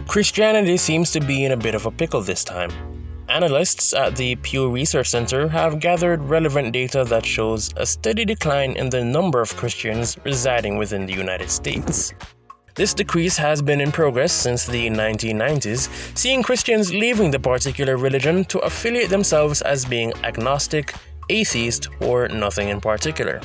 Christianity seems to be in a bit of a pickle this time. Analysts at the Pew Research Center have gathered relevant data that shows a steady decline in the number of Christians residing within the United States. This decrease has been in progress since the 1990s, seeing Christians leaving the particular religion to affiliate themselves as being agnostic, atheist, or nothing in particular.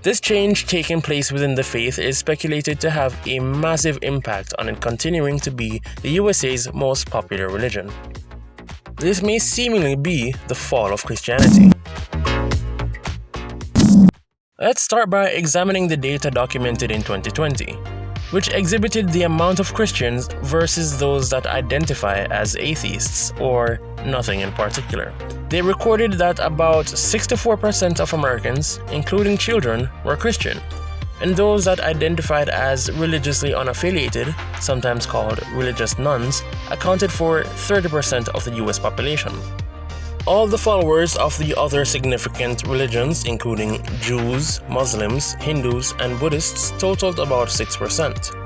This change taking place within the faith is speculated to have a massive impact on it continuing to be the USA's most popular religion. This may seemingly be the fall of Christianity. Let's start by examining the data documented in 2020, which exhibited the amount of Christians versus those that identify as atheists or nothing in particular. They recorded that about 64% of Americans, including children, were Christian, and those that identified as religiously unaffiliated, sometimes called religious nuns, accounted for 30% of the US population. All the followers of the other significant religions, including Jews, Muslims, Hindus, and Buddhists, totaled about 6%.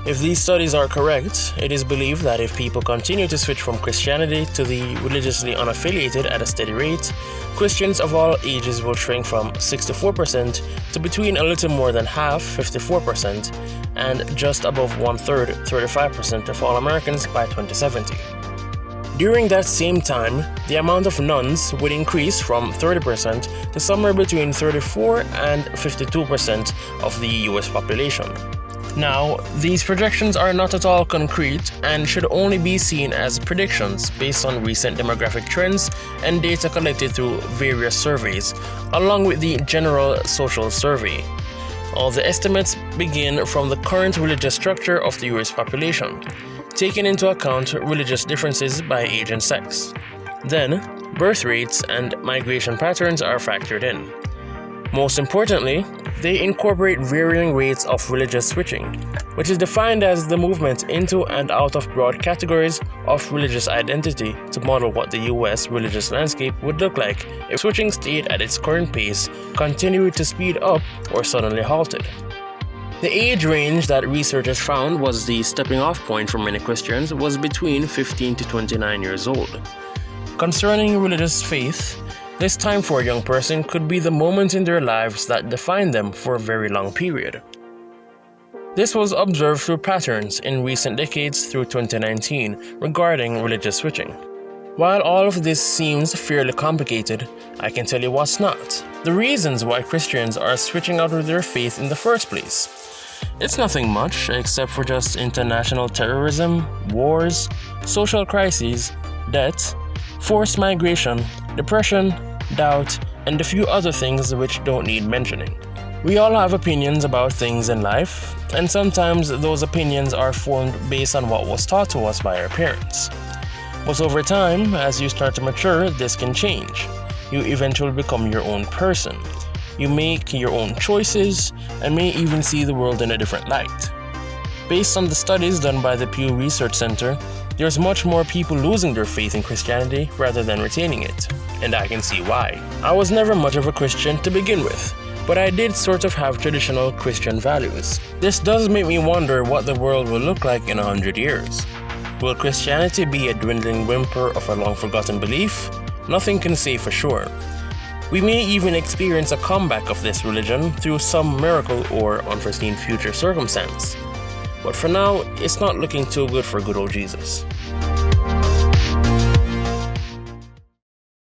If these studies are correct, it is believed that if people continue to switch from Christianity to the religiously unaffiliated at a steady rate, Christians of all ages will shrink from 64% to between a little more than half, 54%, and just above one-third, 35% of all Americans by 2070. During that same time, the amount of nuns would increase from 30% to somewhere between 34 and 52% of the US population. Now, these projections are not at all concrete and should only be seen as predictions based on recent demographic trends and data collected through various surveys, along with the General Social Survey. All the estimates begin from the current religious structure of the US population, taking into account religious differences by age and sex. Then, birth rates and migration patterns are factored in. Most importantly, they incorporate varying rates of religious switching, which is defined as the movement into and out of broad categories of religious identity to model what the US religious landscape would look like if switching stayed at its current pace, continued to speed up, or suddenly halted. The age range that researchers found was the stepping off point for many Christians was between 15 to 29 years old. Concerning religious faith, this time for a young person could be the moment in their lives that define them for a very long period. This was observed through patterns in recent decades through 2019 regarding religious switching. While all of this seems fairly complicated, I can tell you what's not: the reasons why Christians are switching out of their faith in the first place. It's nothing much except for just international terrorism, wars, social crises, debt, forced migration, depression, doubt, and a few other things which don't need mentioning. We all have opinions about things in life, and sometimes those opinions are formed based on what was taught to us by our parents. But over time, as you start to mature, this can change. You eventually become your own person. You make your own choices, and may even see the world in a different light. Based on the studies done by the Pew Research Center, there's much more people losing their faith in Christianity rather than retaining it, and I can see why. I was never much of a Christian to begin with, but I did sort of have traditional Christian values. This does make me wonder what the world will look like in 100 years. Will Christianity be a dwindling whimper of a long-forgotten belief? Nothing can say for sure. We may even experience a comeback of this religion through some miracle or unforeseen future circumstance. But for now, it's not looking too good for good old Jesus.